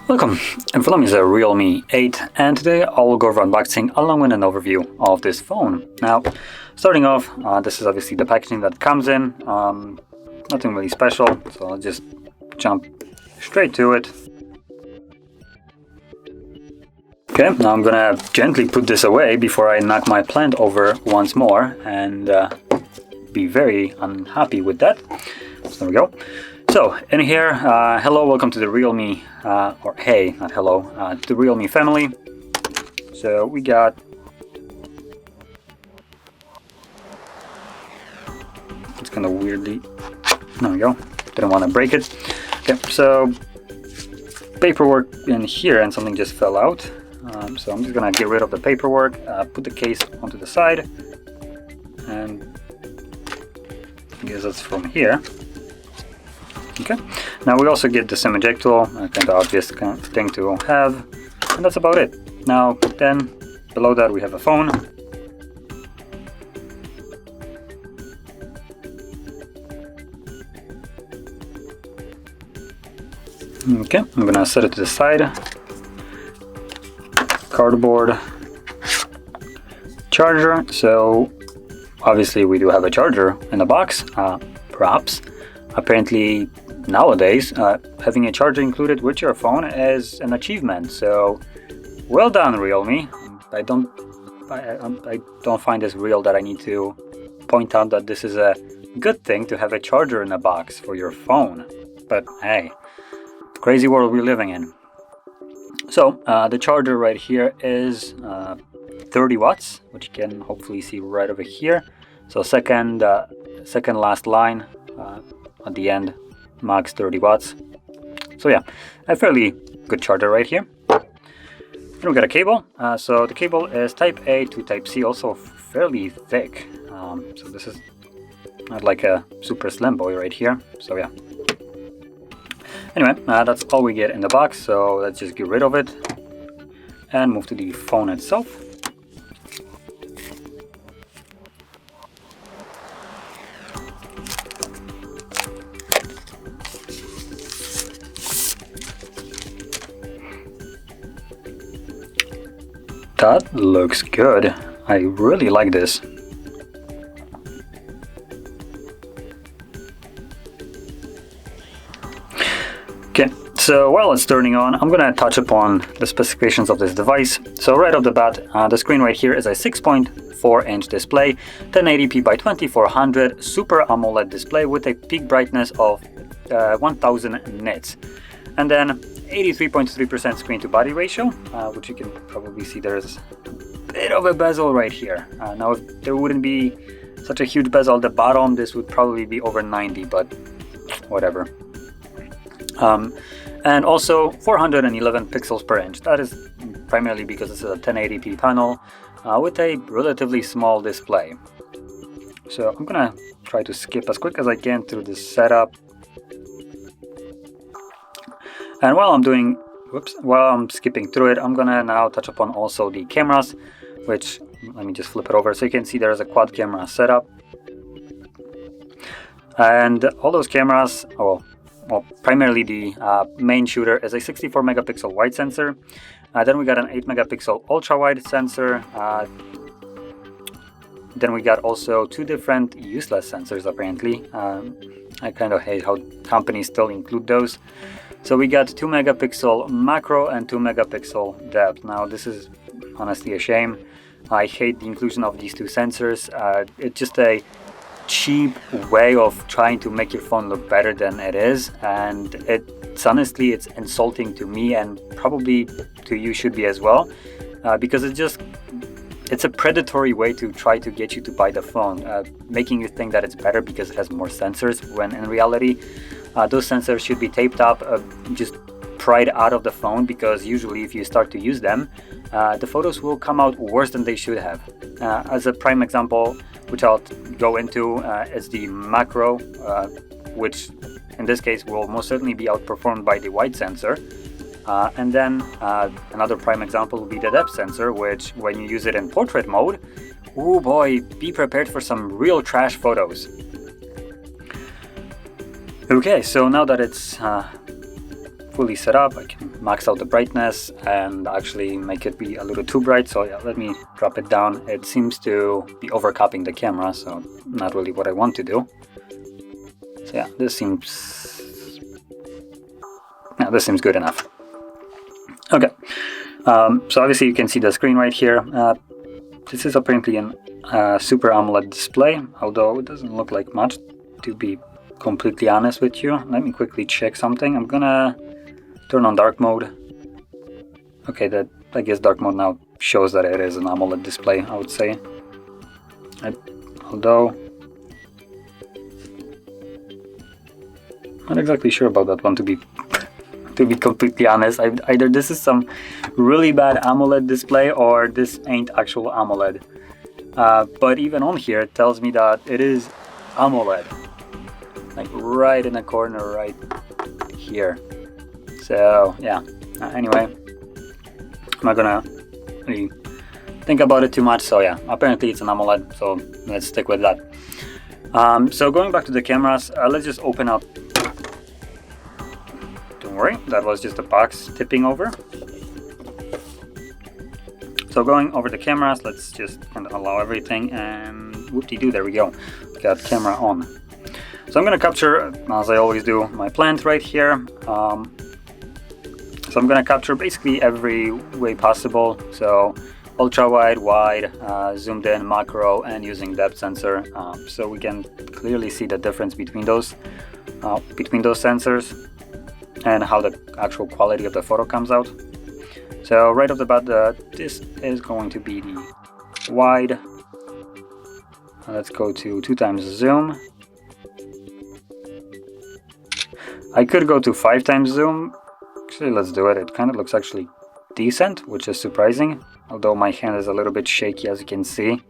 Welcome, and for me is a Realme 8, and today I will go over unboxing along with an overview of this phone. Now, starting off, this is obviously the packaging that comes in, nothing really special, so I'll just jump straight to it. Okay, now I'm gonna gently put this away before I knock my plant over once more and be very unhappy with that. So there we go. So in here, hello, welcome to the Realme, or hey, not hello, to the Realme family. So we got, it's kind of weirdly, there we go, didn't want to break it. Okay, so paperwork in here and something just fell out. So I'm just gonna get rid of the paperwork, put the case onto the side, and I guess that's from here. Okay, now we also get the SIM eject tool, a kind of obvious kind of thing to have, and that's about it. Now then, below that we have a phone. Okay, I'm gonna set it to the side. Cardboard charger, so obviously we do have a charger in the box, perhaps. Apparently nowadays having a charger included with your phone is an achievement, so well done Realme. I don't find this real that I need to point out that this is a good thing to have a charger in a box for your phone, but hey, crazy world we're living in. So the charger right here is 30 watts, which you can hopefully see right over here. So second last line at the end, max 30 watts. So yeah, a fairly good charger right here. Then we got a cable. So the cable is type A to type C, also fairly thick. So this is not like a super slim boy right here. So yeah. Anyway, that's all we get in the box. So let's just get rid of it and move to the phone itself. That looks good. I really like this. Okay, so while it's turning on, I'm gonna touch upon the specifications of this device. So right off the bat, the screen right here is a 6.4-inch display, 1080p by 2400 Super AMOLED display with a peak brightness of 1000 nits. And then 83.3% screen to body ratio, which you can probably see there's a bit of a bezel right here. Now if there wouldn't be such a huge bezel at the bottom, this would probably be over 90, but whatever. And also 411 pixels per inch. That is primarily because it's a 1080p panel with a relatively small display. So I'm gonna try to skip as quick as I can through this setup. And while I'm skipping through it, I'm gonna now touch upon also the cameras, which, let me just flip it over so you can see there's a quad camera setup. And all those cameras, well, primarily the main shooter is a 64 megapixel wide sensor. Then we got an 8 megapixel ultra wide sensor. Then we got also two different useless sensors apparently. I kind of hate how companies still include those. So we got 2 megapixel macro and 2 megapixel depth. Now this is honestly a shame. I hate the inclusion of these two sensors. It's just a cheap way of trying to make your phone look better than it is, and it's honestly insulting to me, and probably to you should be as well, because it's a predatory way to try to get you to buy the phone, making you think that it's better because it has more sensors, when in reality those sensors should be taped up, just pried out of the phone, because usually if you start to use them, the photos will come out worse than they should have. As a prime example, which I'll go into, is the macro, which in this case will most certainly be outperformed by the wide sensor. And then another prime example will be the depth sensor, which when you use it in portrait mode oh boy, be prepared for some real trash photos. Okay, so now that it's fully set up, I can max out the brightness and actually make it be a little too bright. So yeah, let me drop it down. It seems to be overcupping the camera, so not really what I want to do. So yeah, this seems good enough. Okay, so obviously you can see the screen right here. This is apparently a Super AMOLED display, although it doesn't look like much, to be completely honest with you. Let me quickly check something. I'm gonna turn on dark mode. Okay, I guess dark mode now shows that it is an AMOLED display, I would say. Although not exactly sure about that one, to be completely honest. Either this is some really bad AMOLED display or this ain't actual AMOLED. But even on here it tells me that it is AMOLED, like right in the corner right here. So yeah, anyway, I'm not gonna really think about it too much. So yeah, apparently it's an AMOLED, so let's stick with that. So going back to the cameras, let's just open up. Don't worry, that was just a box tipping over. So going over the cameras, let's just kind of allow everything, and whoop-de-doo, there we go. Got camera on. So I'm gonna capture, as I always do, my plant right here. So I'm gonna capture basically every way possible. So ultra wide, wide, zoomed in, macro, and using depth sensor. So we can clearly see the difference between those sensors and how the actual quality of the photo comes out. So right off the bat, this is going to be the wide. Let's go to 2x zoom. I could go to 5x zoom. Actually, let's do it. It kind of looks actually decent, which is surprising. Although my hand is a little bit shaky, as you can see.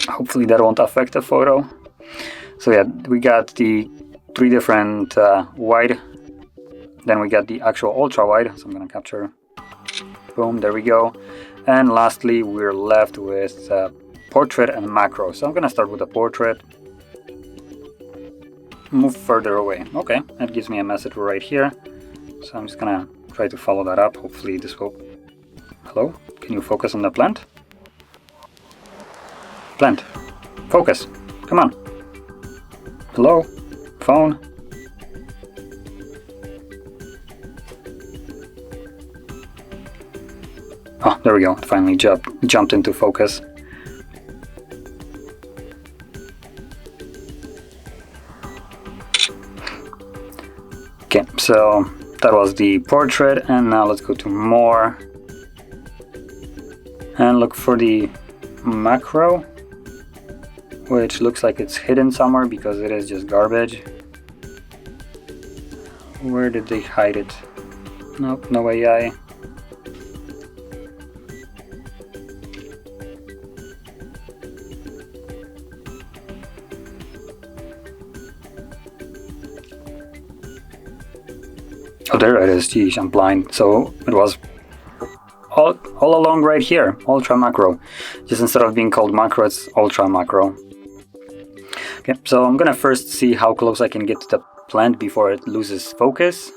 Hopefully that won't affect the photo. So yeah, we got the 3 different wide. Then we got the actual ultra wide. So I'm gonna capture. Boom, there we go. And lastly, we're left with portrait and macro. So I'm gonna start with the portrait. Move further away. Okay, that gives me a message right here. So I'm just gonna try to follow that up. Hopefully this will... Hello? Can you focus on the plant? Plant. Focus. Come on. Hello? Phone? Oh, there we go. It finally jumped into focus. Okay, so that was the portrait, and now let's go to more and look for the macro, which looks like it's hidden somewhere because it is just garbage. Where did they hide it? Nope, no AI. Oh, there it is. Geez, I'm blind. So it was all along right here, ultra macro. Just instead of being called macro, it's ultra macro. Okay, so I'm gonna first see how close I can get to the plant before it loses focus.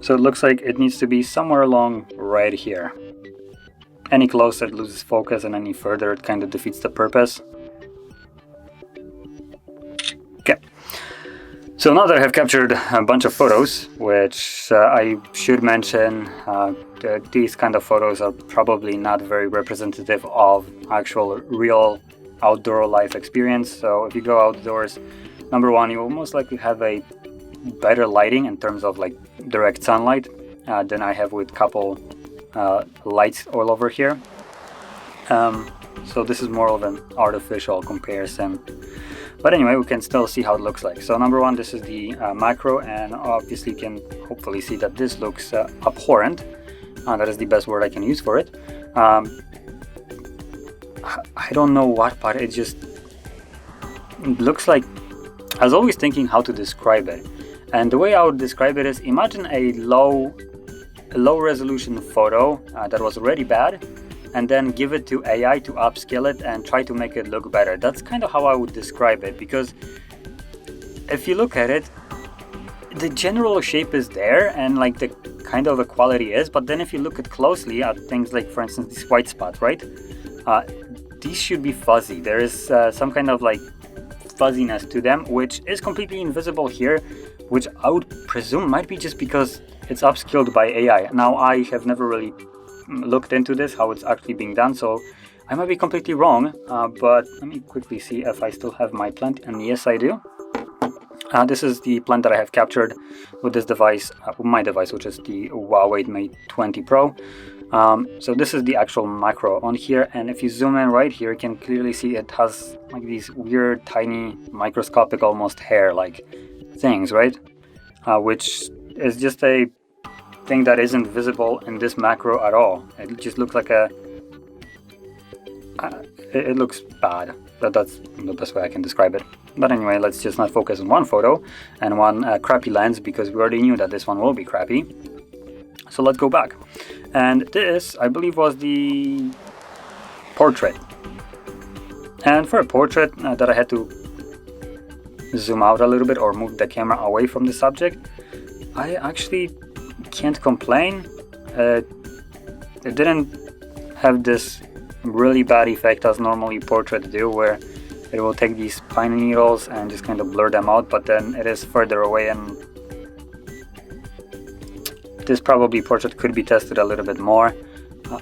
So it looks like it needs to be somewhere along right here. Any closer it loses focus, and any further it kind of defeats the purpose. Okay. So now that I have captured a bunch of photos, which I should mention, these kind of photos are probably not very representative of actual real outdoor life experience. So if you go outdoors, number one, you will most likely have a better lighting in terms of like direct sunlight than I have with couple lights all over here. So this is more of an artificial comparison. But anyway, we can still see how it looks like. So number one, this is the macro, and obviously you can hopefully see that this looks abhorrent. That is the best word I can use for it. I don't know what, but it just looks like... I was always thinking how to describe it. And the way I would describe it is, imagine a low a low resolution photo that was already bad, and then give it to AI to upscale it and try to make it look better. That's kind of how I would describe it, because if you look at it, the general shape is there and like the kind of the quality is, but then if you look at closely at things like, for instance, this white spot, right? These should be fuzzy. There is some kind of like fuzziness to them, which is completely invisible here, which I would presume might be just because it's upscaled by AI. Now, I have never really looked into this, how it's actually being done, so I might be completely wrong, but let me quickly see if I still have my plant, and yes, I do. This is the plant that I have captured with this device, my device, which is the Huawei Mate 20 Pro. So this is the actual macro on here, and if you zoom in right here, you can clearly see it has like these weird, tiny, microscopic, almost hair-like things, right? Which is just a thing that isn't visible in this macro at all. It just looks like a... it looks bad. That's the best way I can describe it. But anyway, let's just not focus on one photo and one crappy lens, because we already knew that this one will be crappy. So let's go back. And this, I believe, was the portrait. And for a portrait that I had to zoom out a little bit or move the camera away from the subject, I actually can't complain. It didn't have this really bad effect as normally portraits do, where it will take these fine needles and just kind of blur them out, but then it is further away, and this probably portrait could be tested a little bit more.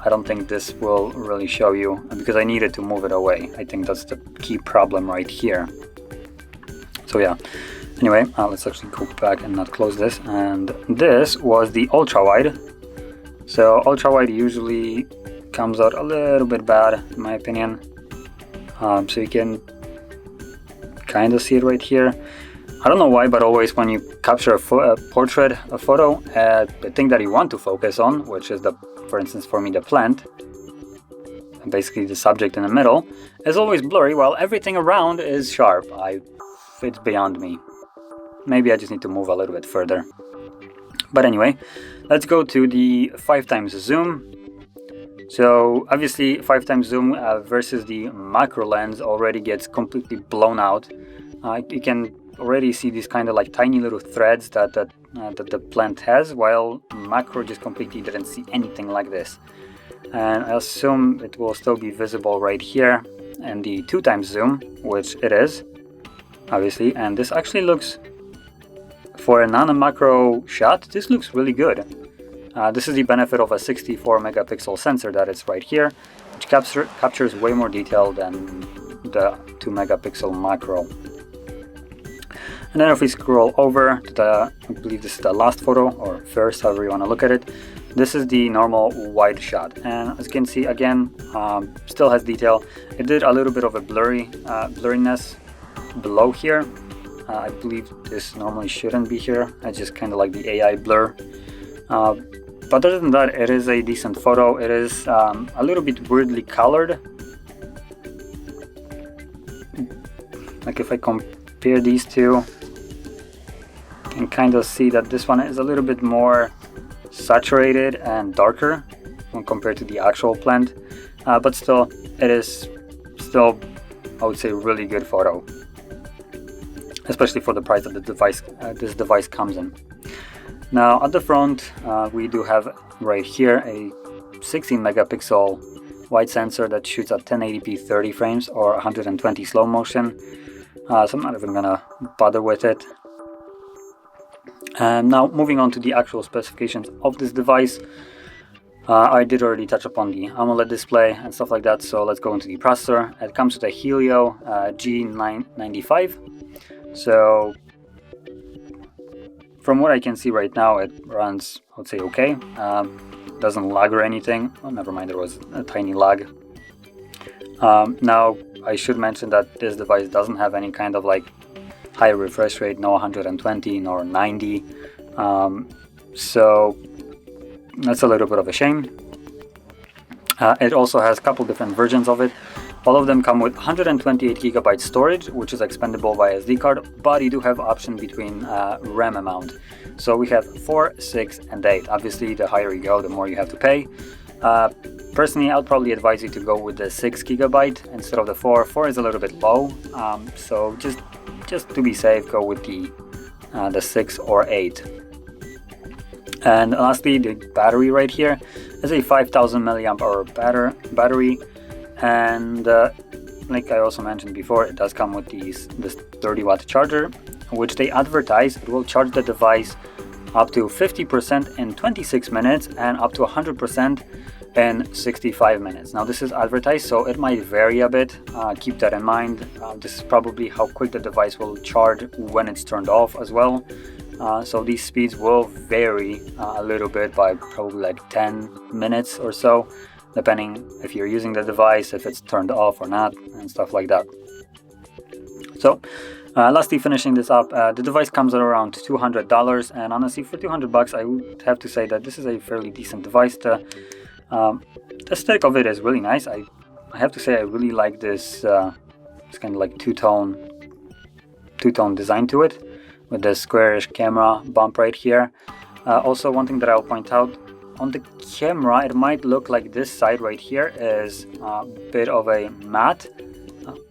I don't think this will really show you, because I needed to move it away. I think that's the key problem right here. So yeah, anyway, let's actually go back and not close this. And this was the ultra wide. So ultra wide usually comes out a little bit bad, in my opinion. So you can kind of see it right here. I don't know why, but always when you capture a photo, the thing that you want to focus on, which is for instance for me, the plant, and basically the subject in the middle, is always blurry, while everything around is sharp. It's beyond me. Maybe I just need to move a little bit further. But anyway, let's go to the 5x zoom. So obviously 5x zoom versus the macro lens already gets completely blown out. You can already see these kind of like tiny little threads that the plant has, while macro just completely didn't see anything like this. And I assume it will still be visible right here in the 2x zoom, which it is, obviously. And this actually looks, for a non-macro shot, this looks really good. This is the benefit of a 64 megapixel sensor that is right here, which captures way more detail than the 2 megapixel macro. And then if we scroll over to I believe this is the last photo, or first, however you want to look at it, this is the normal wide shot. And as you can see, again, still has detail. It did a little bit of a blurriness below here. I believe this normally shouldn't be here. I just kind of like the AI blur. But other than that, it is a decent photo. It is a little bit weirdly colored. Like if I compare these two, you can kind of see that this one is a little bit more saturated and darker when compared to the actual plant. But still, it is still, I would say, really good photo, especially for the price that this device comes in. Now at the front, we do have right here a 16 megapixel wide sensor that shoots at 1080p 30 frames or 120 slow motion. So I'm not even gonna bother with it. And now moving on to the actual specifications of this device. I did already touch upon the AMOLED display and stuff like that, so let's go into the processor. It comes with a Helio G995. So from what I can see right now, it runs, I would say, okay. Doesn't lag or anything. Oh, never mind, there was a tiny lag. Now, I should mention that this device doesn't have any kind of like high refresh rate, no 120 nor 90. So that's a little bit of a shame. It also has a couple different versions of it. All of them come with 128 gigabyte storage, which is expandable via SD card, but you do have option between RAM amount. So we have 4, 6, and 8. Obviously, the higher you go, the more you have to pay. Personally, I'd probably advise you to go with the 6 gigabyte instead of the 4. 4 is a little bit low, so just to be safe, go with the 6 or 8. And lastly, the battery right here is a 5000 milliamp hour battery, and like I also mentioned before, it does come with this 30-watt charger, which they advertise it will charge the device up to 50% in 26 minutes and up to 100% in 65 minutes. Now this is advertised, so it might vary a bit. Keep that in mind. This is probably how quick the device will charge when it's turned off as well. So these speeds will vary a little bit by probably like 10 minutes or so, depending if you're using the device, if it's turned off or not, and stuff like that. So lastly, finishing this up, the device comes at around $200, and honestly, for $200 I would have to say that this is a fairly decent device. The aesthetic of it is really nice. I have to say I really like this it's kind of like two-tone design to it, with the squarish camera bump right here. Also, one thing that I'll point out, on the camera it might look like this side right here is a bit of a matte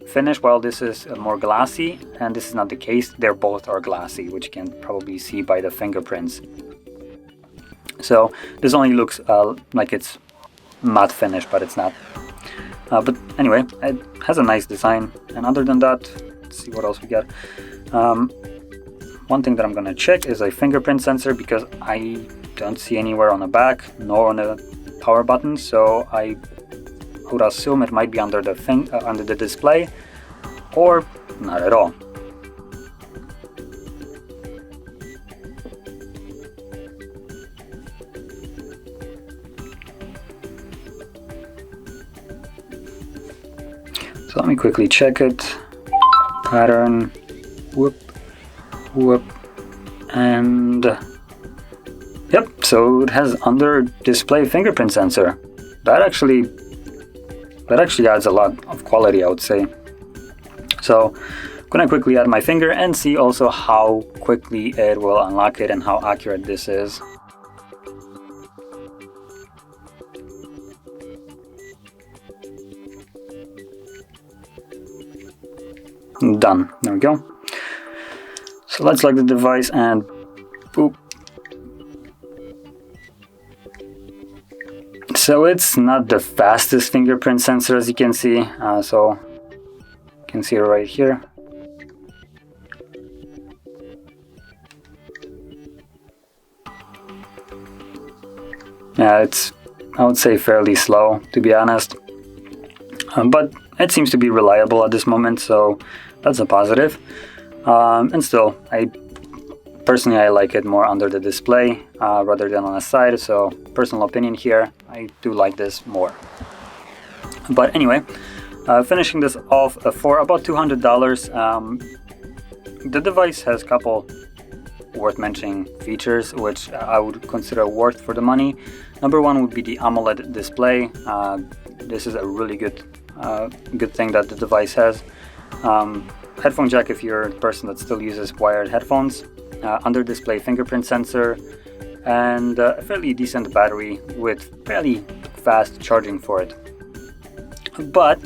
finish, while this is more glassy, and this is not the case. They're both are glassy, which you can probably see by the fingerprints. So this only looks like it's matte finish, but it's not. But anyway, it has a nice design, and other than that, let's see what else we got. One thing that I'm gonna check is a fingerprint sensor, because I don't see anywhere on the back nor on the power button, so I would assume it might be under the display, or not at all. So let me quickly check it. Pattern, whoop, and yep, so it has under display fingerprint sensor. That actually adds a lot of quality, I would say. So I'm gonna quickly add my finger and see also how quickly it will unlock it and how accurate this is. Done. There we go. So let's lock the device and boop. So it's not the fastest fingerprint sensor, as you can see. So you can see it right here. Yeah, it's, I would say, fairly slow, to be honest. But it seems to be reliable at this moment, so that's a positive. And still, personally I like it more under the display rather than on the side, so personal opinion here, I do like this more. But anyway, finishing this off for about $200. The device has a couple worth mentioning features which I would consider worth for the money. Number one would be the AMOLED display. This is a really good thing that the device has. Headphone jack if you're a person that still uses wired headphones, under display fingerprint sensor, and a fairly decent battery with fairly fast charging for it. But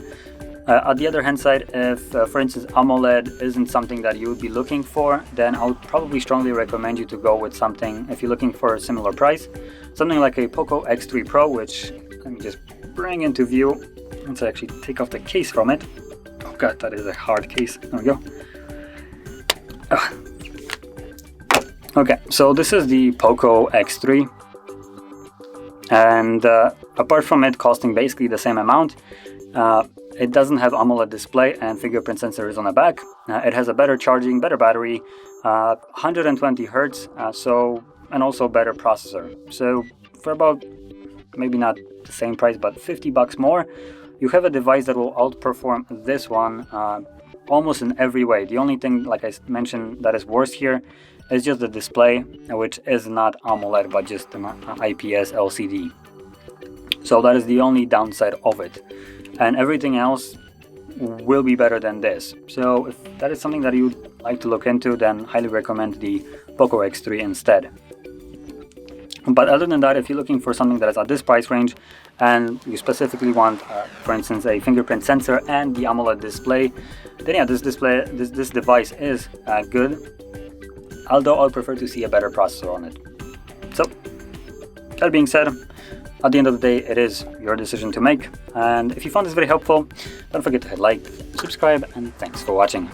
on the other hand side, if for instance AMOLED isn't something that you would be looking for, then I would probably strongly recommend you to go with something, if you're looking for a similar price, something like a Poco X3 Pro, which let me just bring into view. Let's actually take off the case from it. Oh god, that is a hard case. There we go. Okay, so this is the Poco X3, and apart from it costing basically the same amount, it doesn't have AMOLED display and fingerprint sensors on the back. It has a better charging, better battery, 120 Hertz, and also better processor. So for about, maybe not the same price, but $50 more, you have a device that will outperform this one almost in every way. The only thing, like I mentioned, that is worse here is just the display, which is not AMOLED but just an IPS LCD. So that is the only downside of it. And everything else will be better than this. So if that is something that you'd like to look into, then highly recommend the Poco X3 instead. But other than that, if you're looking for something that is at this price range and you specifically want, for instance, a fingerprint sensor and the AMOLED display, then yeah, this device is good. Although I'll prefer to see a better processor on it. So that being said, at the end of the day, it is your decision to make. And if you found this very helpful, don't forget to hit like, subscribe, and thanks for watching.